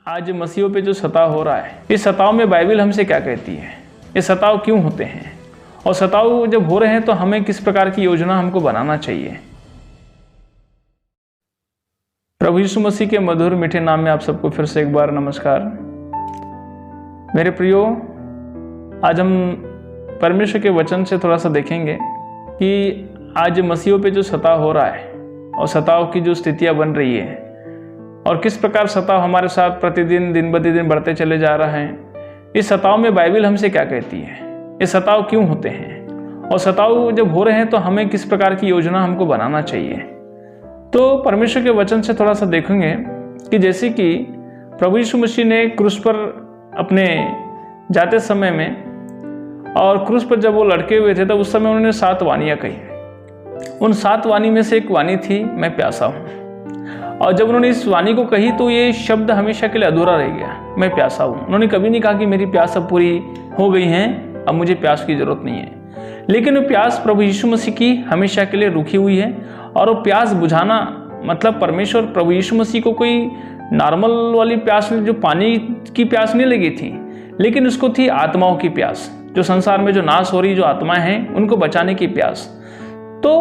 आज मसीहों पे जो सताव हो रहा है, इस सताव में बाइबल हमसे क्या कहती है? ये सताव क्यों होते हैं और सताव जब हो रहे हैं तो हमें किस प्रकार की योजना हमको बनाना चाहिए? प्रभु यीशु मसीह के मधुर मीठे नाम में आप सबको फिर से एक बार नमस्कार। मेरे प्रियो, आज हम परमेश्वर के वचन से थोड़ा सा देखेंगे कि आज मसीहों पे जो सताव हो रहा है और सताव की जो स्थितियां बन रही है और किस प्रकार सताव हमारे साथ प्रतिदिन दिन ब दिन बढ़ते चले जा रहा है, इस सताव में बाइबल हमसे क्या कहती है? ये सताव क्यों होते हैं और सताव जब हो रहे हैं तो हमें किस प्रकार की योजना हमको बनाना चाहिए? तो परमेश्वर के वचन से थोड़ा सा देखेंगे कि जैसे कि प्रभु यीशु मसीह ने क्रूस पर अपने जाते समय में और क्रूस पर जब वो लटके हुए थे तब उस समय उन्होंने 7 वाणियाँ कही। उन 7 वाणी में से एक वाणी थी, मैं प्यासा हूँ। और जब उन्होंने इस वाणी को कही तो ये शब्द हमेशा के लिए अधूरा रह गया, मैं प्यासा हूँ। उन्होंने कभी नहीं कहा कि मेरी प्यास अब पूरी हो गई है, अब मुझे प्यास की जरूरत नहीं है। लेकिन वो प्यास प्रभु यीशु मसीह की हमेशा के लिए रुकी हुई है। और वो प्यास बुझाना मतलब परमेश्वर प्रभु यीशु मसीह को कोई नॉर्मल वाली प्यास, जो पानी की प्यास नहीं लगी थी, लेकिन उसको थी आत्माओं की प्यास, जो संसार में जो नाश हो रही जो आत्माएं हैं उनको बचाने की प्यास। तो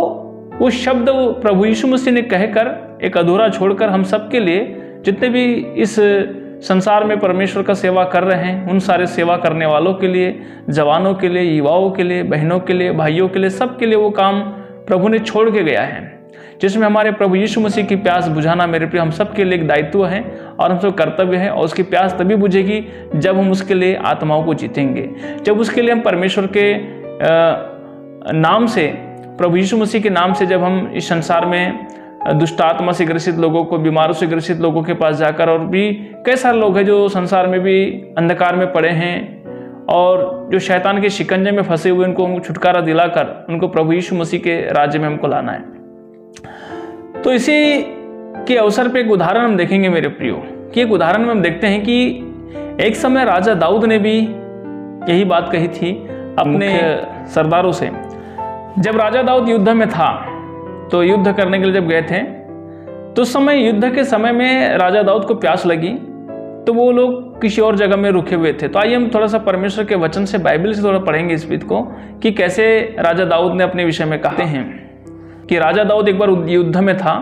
वो शब्द प्रभु यीशु मसीह ने कहकर एक अधूरा छोड़कर हम सबके लिए, जितने भी इस संसार में परमेश्वर का सेवा कर रहे हैं, उन सारे सेवा करने वालों के लिए, जवानों के लिए, युवाओं के लिए, बहनों के लिए, भाइयों के लिए, सबके लिए वो काम प्रभु ने छोड़ के गया है, जिसमें हमारे प्रभु यीशु मसीह की प्यास बुझाना मेरे प्रिय हम सबके लिए एक दायित्व है और हम सब कर्तव्य है। और उसकी प्यास तभी बुझेगी जब हम उसके लिए आत्माओं को जीतेंगे, जब उसके लिए हम परमेश्वर के नाम से, प्रभु यीशु मसीह के नाम से, जब हम इस संसार में दुष्ट आत्मा से ग्रसित लोगों को, बीमारों से ग्रसित लोगों के पास जाकर, और भी कई सारे लोग हैं जो संसार में भी अंधकार में पड़े हैं और जो शैतान के शिकंजे में फंसे हुए, उनको छुटकारा दिलाकर उनको प्रभु यीशु मसीह के राज्य में हमको लाना है। तो इसी के अवसर पे एक उदाहरण हम देखेंगे मेरे प्रियो, कि एक उदाहरण में हम देखते हैं कि एक समय राजा दाऊद ने भी यही बात कही थी अपने सरदारों से। जब राजा दाऊद युद्ध में था तो युद्ध करने के लिए जब गए थे तो उस समय, युद्ध के समय में राजा दाऊद को प्यास लगी तो वो लोग किसी और जगह में रुके हुए थे। तो आइए हम थोड़ा सा परमेश्वर के वचन से, बाइबल से थोड़ा पढ़ेंगे इस बात को कि कैसे राजा दाऊद ने अपने विषय में कहा हैं कि राजा दाऊद एक बार युद्ध में था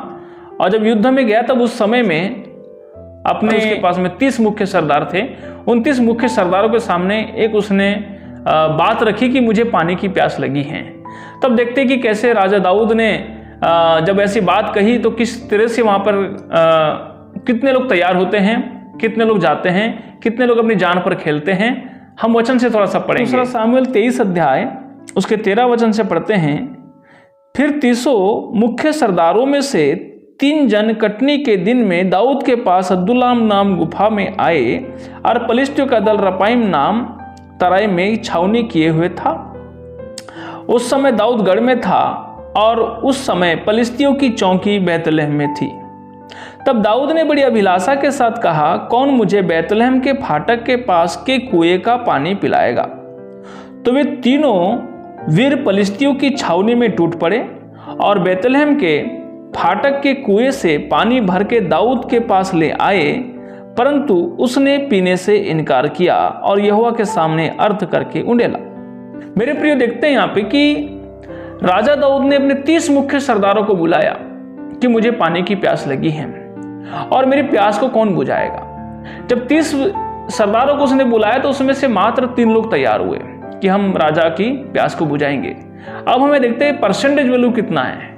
और जब युद्ध में गया तब उस समय में अपने उसके पास में 30 मुख्य सरदार थे। उन 30 मुख्य सरदारों के सामने एक उसने बात रखी कि मुझे पानी की प्यास लगी है। तब देखते कि कैसे राजा दाऊद ने जब ऐसी बात कही तो किस तरह से वहां पर कितने लोग तैयार होते हैं, कितने लोग जाते हैं, कितने लोग अपनी जान पर खेलते हैं। हम वचन से थोड़ा सा पढ़ेंगे। दूसरा सामुएल 23 अध्याय उसके 13 वचन से पढ़ते हैं। फिर 300 मुख्य सरदारों में से 3 जन कटनी के दिन में दाऊद के पास अद्दुल्लाम नाम गुफा में आए और पलिश्तियों का दल रपाइम नाम तराई में छावनी किए हुए था। उस समय दाऊद गढ़ में था और उस समय पलिश्तियों की चौकी बैतलहम में थी। तब दाऊद ने बड़ी अभिलाषा के साथ कहा, कौन मुझे बैतलहम के फाटक के पास के कुएं का पानी पिलाएगा? तो वे तीनों वीर पलिश्तियों की छावनी में टूट पड़े और बैतलहम के फाटक के कुएं से पानी भर के दाऊद के पास ले आए, परंतु उसने पीने से इनकार किया और यहोवा के सामने अर्थ करके उंडेला। मेरे प्रिय, देखते हैं यहाँ पे कि राजा दाऊद ने अपने 30 मुख्य सरदारों को बुलाया कि मुझे पानी की प्यास लगी है और मेरी प्यास को कौन बुझाएगा। जब 30 सरदारों को उसने बुलाया तो उसमें से मात्र 3 लोग तैयार हुए कि हम राजा की प्यास को बुझाएंगे। अब हमें देखते हैं परसेंटेज वैल्यू कितना है।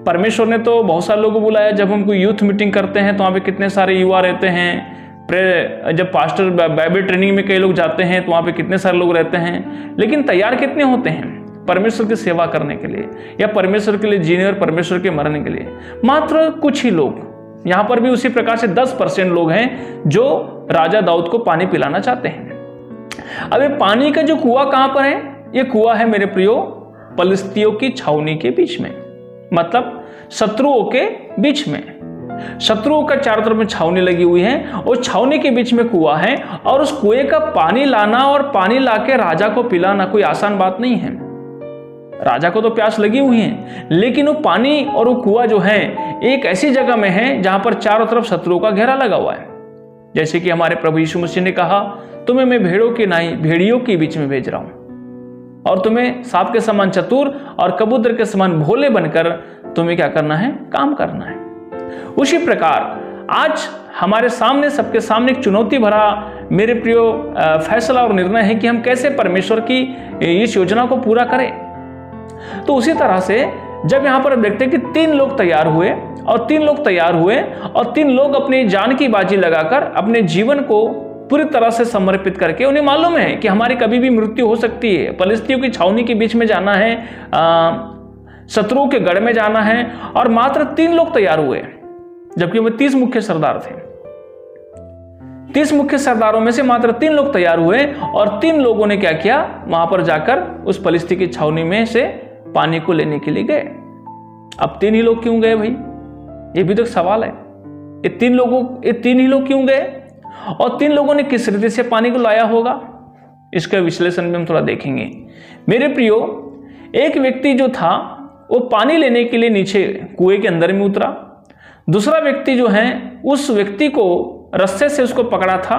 परमेश्वर ने तो बहुत सारे लोगों को बुलाया। जब हम कोई यूथ मीटिंग करते हैं तो वहाँ पे कितने सारे युवा रहते हैं। जब पास्टर बाइबल ट्रेनिंग में कई लोग जाते हैं तो वहाँ पे कितने सारे लोग रहते हैं। लेकिन तैयार कितने होते हैं परमेश्वर की सेवा करने के लिए या परमेश्वर के लिए जीने और परमेश्वर के मरने के लिए? मात्र कुछ ही लोग। यहाँ पर भी उसी प्रकार से 10% लोग हैं जो राजा दाऊद को पानी पिलाना चाहते हैं। अब ये पानी का जो कुआं कहां पर है? ये कुआं है मेरे प्रियो पलिश्तियों की छावनी के बीच में, मतलब शत्रुओं के बीच में। शत्रुओं का चारों तरफ में छावनी लगी हुई है और छावनी के बीच में कुआं है और उस कुएं का पानी लाना और पानी लाके राजा को पिलाना कोई आसान बात नहीं है। राजा को तो प्यास लगी हुई है, लेकिन वो पानी और वो कुआं जो है एक ऐसी जगह में है जहां पर चारों तरफ शत्रुओं का घेरा लगा हुआ है। जैसे कि हमारे प्रभु यीशु मसीह ने कहा, तुम्हें मैं भेड़ियों के बीच में भेज रहा हूं, और तुम्हें सांप के समान चतुर और कबूतर के समान भोले बनकर तुम्हें क्या करना है, काम करना है। उसी प्रकार आज हमारे सामने, सबके सामने एक चुनौती भरा मेरे प्रियो फैसला और निर्णय है कि हम कैसे परमेश्वर की इस योजना को पूरा करें। तो उसी तरह से जब यहां पर देखते हैं कि 3 लोग तैयार हुए और 3 लोग अपनी जान की बाजी लगाकर अपने जीवन को पूरी तरह से समर्पित करके, उन्हें मालूम है कि हमारी कभी भी मृत्यु हो सकती है, फलिस्तियों की छावनी के बीच में जाना है, शत्रुओं के गढ़ में जाना है, और मात्र 3 लोग तैयार हुए, जबकि वे 30 मुख्य सरदार थे। 30 मुख्य सरदारों में से मात्र 3 लोग तैयार हुए, और 3 लोगों ने क्या किया, वहां पर जाकर उस फलिस्ती की छावनी में से पानी को लेने के लिए गए। अब 3 ही लोग क्यों गए भाई, ये भी तो एक सवाल है। ये 3 ही लोग क्यों गए, और 3 लोगों ने किस रीति से पानी को लाया होगा, इसका विश्लेषण भी हम थोड़ा देखेंगे। मेरे प्रियो, एक व्यक्ति जो था वो पानी लेने के लिए नीचे कुएं के अंदर में उतरा। दूसरा व्यक्ति जो है, उस व्यक्ति को रस्से से उसको पकड़ा था,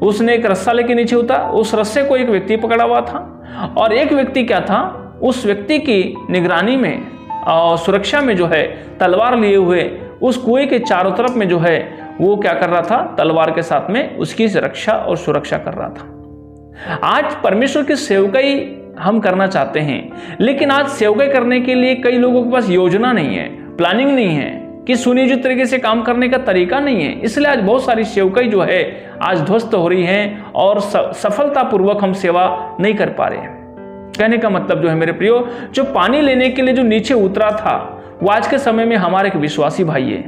उसने एक रस्सा लेके नीचे उतरा, उस रस्से को एक व्यक्ति पकड़ा हुआ था, और एक व्यक्ति क्या था, उस व्यक्ति की निगरानी में और सुरक्षा में जो है तलवार लिए हुए उस कुएं के चारों तरफ में जो है वो क्या कर रहा था, तलवार के साथ में उसकी रक्षा और सुरक्षा कर रहा था। आज परमेश्वर की सेवकाई हम करना चाहते हैं, लेकिन आज सेवकाई करने के लिए कई लोगों के पास योजना नहीं है, प्लानिंग नहीं है, कि सुनियोजित तरीके से काम करने का तरीका नहीं है। इसलिए आज बहुत सारी सेवकाई जो है आज ध्वस्त हो रही है और सफलतापूर्वक हम सेवा नहीं कर पा रहे हैं। कहने का मतलब जो है मेरे प्रियो, जो पानी लेने के लिए जो नीचे उतरा था वो आज के समय में हमारे एक विश्वासी भाई है।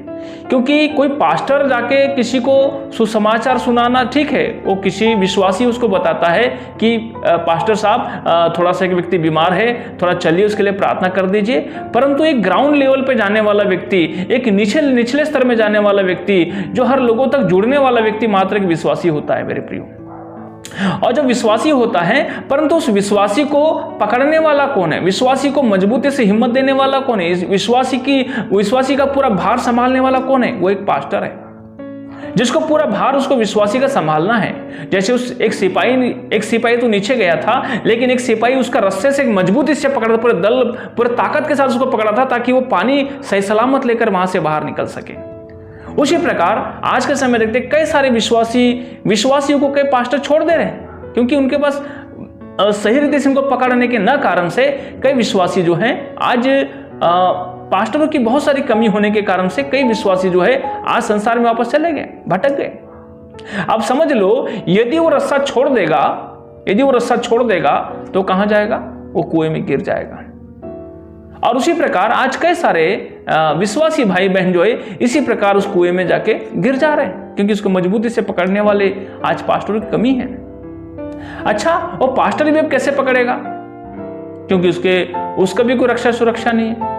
क्योंकि कोई पास्टर जाके किसी को सुसमाचार सुनाना ठीक है, वो किसी विश्वासी उसको बताता है कि पास्टर साहब थोड़ा सा एक व्यक्ति बीमार है, थोड़ा चलिए उसके लिए प्रार्थना कर दीजिए। परंतु एक ग्राउंड लेवल पे जाने वाला व्यक्ति, एक निचले स्तर में जाने वाला व्यक्ति, जो हर लोगों तक जुड़ने वाला व्यक्ति मात्र एक विश्वासी होता है मेरे प्रियो। और जब विश्वासी होता है, परंतु उस विश्वासी को पकड़ने वाला कौन है, विश्वासी को मजबूती से हिम्मत देने वाला कौन है, इस विश्वासी का पूरा भार संभालने वाला कौन है, वो एक पास्टर है, जिसको पूरा भार उसको विश्वासी का संभालना है। जैसे उस एक सिपाही तो नीचे गया था, लेकिन एक सिपाही उसका रस्से से मजबूती से पकड़ा था, पूरे ताकत के साथ उसको पकड़ा था, ताकि वो पानी सही सलामत लेकर वहां से बाहर निकल सके। उसी प्रकार आज के समय देखते कई सारे विश्वासियों को कई पास्टर छोड़ दे रहे हैं, क्योंकि उनके पास सही रीति से उनको पकड़ने के न कारण से कई विश्वासी जो हैं आज पास्टरों की बहुत सारी कमी होने के कारण से कई विश्वासी जो है आज संसार में वापस चले गए, भटक गए। अब समझ लो, यदि वो रस्सा छोड़ देगा तो कहां जाएगा, वो कुएं में गिर जाएगा। और उसी प्रकार आज कई सारे विश्वासी भाई बहन जो है इसी प्रकार उस कुएं में जाके गिर जा रहे हैं, क्योंकि उसको मजबूती से पकड़ने वाले आज पास्टरों की कमी है। अच्छा, वो पास्टर भी अब कैसे पकड़ेगा, क्योंकि उसका भी कोई रक्षा सुरक्षा नहीं है,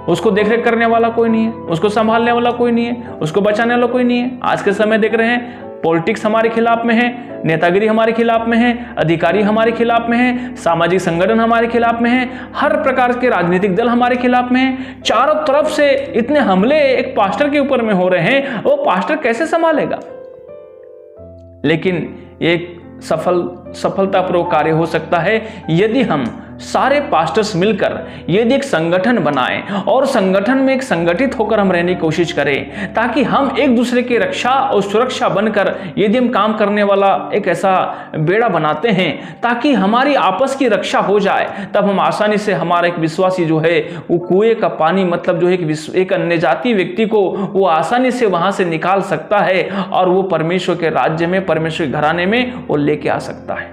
उसको देखरेख करने वाला कोई नहीं है, उसको संभालने वाला कोई नहीं है, उसको बचाने वाला कोई नहीं है। आज के समय देख रहे हैं पॉलिटिक्स हमारे खिलाफ में है, नेतागिरी हमारे खिलाफ में है, अधिकारी हमारे खिलाफ में है, सामाजिक संगठन हमारे खिलाफ में है, हर प्रकार के राजनीतिक दल हमारे खिलाफ में है। चारों तरफ से इतने हमले एक पास्टर के ऊपर में हो रहे हैं, वो पास्टर कैसे संभालेगा। लेकिन एक सफलतापूर्वक कार्य हो सकता है यदि हम सारे पास्टर्स मिलकर यदि एक संगठन बनाएं और संगठन में एक संगठित होकर हम रहने की कोशिश करें, ताकि हम एक दूसरे की रक्षा और सुरक्षा बनकर यदि हम काम करने वाला एक ऐसा बेड़ा बनाते हैं ताकि हमारी आपस की रक्षा हो जाए, तब हम आसानी से हमारा एक विश्वासी जो है वो कुएं का पानी मतलब जो है एक अन्य जाति व्यक्ति को वो आसानी से वहां से निकाल सकता है और वो परमेश्वर के राज्य में, परमेश्वर के घराने में वो लेके आ सकता है।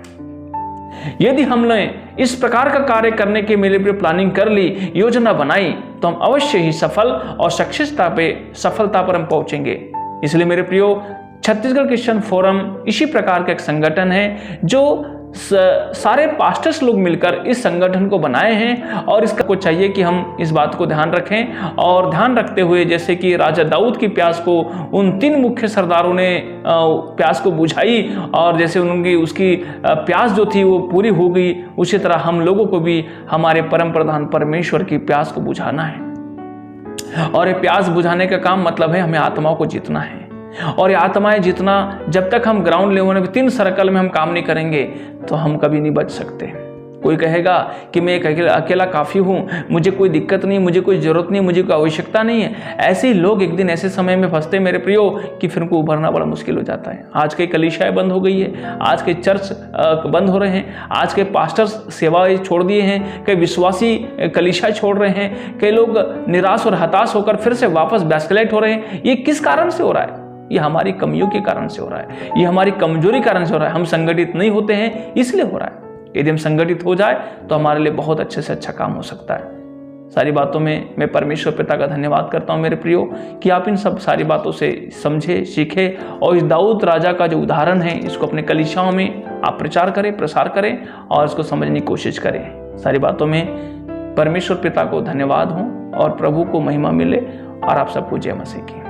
यदि हमने इस प्रकार का कार्य करने के मेरे लिए प्लानिंग कर ली, योजना बनाई, तो हम अवश्य ही सफल और सफलता पर हम पहुंचेंगे। इसलिए मेरे प्रियो, छत्तीसगढ़ क्रिश्चियन फोरम इसी प्रकार का एक संगठन है जो सारे पास्टर्स लोग मिलकर इस संगठन को बनाए हैं। और इसका को चाहिए कि हम इस बात को ध्यान रखें और ध्यान रखते हुए, जैसे कि राजा दाऊद की प्यास को उन 3 मुख्य सरदारों ने प्यास को बुझाई और जैसे उसकी प्यास जो थी वो पूरी हो गई, उसी तरह हम लोगों को भी हमारे परम प्रधान परमेश्वर की प्यास को बुझाना है। और ये प्यास बुझाने का काम मतलब है हमें आत्माओं को जीतना है। और ये आत्माएं जितना, जब तक हम ग्राउंड लेवल में 3 सर्कल में हम काम नहीं करेंगे तो हम कभी नहीं बच सकते। कोई कहेगा कि मैं एक अकेला काफ़ी हूँ, मुझे कोई दिक्कत नहीं, मुझे कोई ज़रूरत नहीं, मुझे कोई आवश्यकता नहीं है। ऐसे ही लोग एक दिन ऐसे समय में फंसते मेरे प्रियो कि फिर उनको उभरना बड़ा मुश्किल हो जाता है। आज के कलीसियाएं बंद हो गई है, आज के चर्च बंद हो रहे हैं, आज के पास्टर्स सेवाएं छोड़ दिए हैं, कई विश्वासी कलीसिया छोड़ रहे हैं, कई लोग निराश और हताश होकर फिर से वापस बैस्कुलेट हो रहे हैं। ये किस कारण से हो रहा है? ये हमारी कमियों के कारण से हो रहा है, ये हमारी कमजोरी कारण से हो रहा है। हम संगठित नहीं होते हैं इसलिए हो रहा है। यदि हम संगठित हो जाए तो हमारे लिए बहुत अच्छे से अच्छा काम हो सकता है। सारी बातों में मैं परमेश्वर पिता का धन्यवाद करता हूं मेरे प्रियो कि आप इन सब सारी बातों से समझे, सीखे और इस दाऊद राजा का जो उदाहरण है इसको अपने कलीसियाओं में आप प्रचार करें, प्रसार करें और इसको समझने की कोशिश करें। सारी बातों में परमेश्वर पिता को धन्यवाद हो और प्रभु को महिमा मिले और आप सबको जय मसीह की।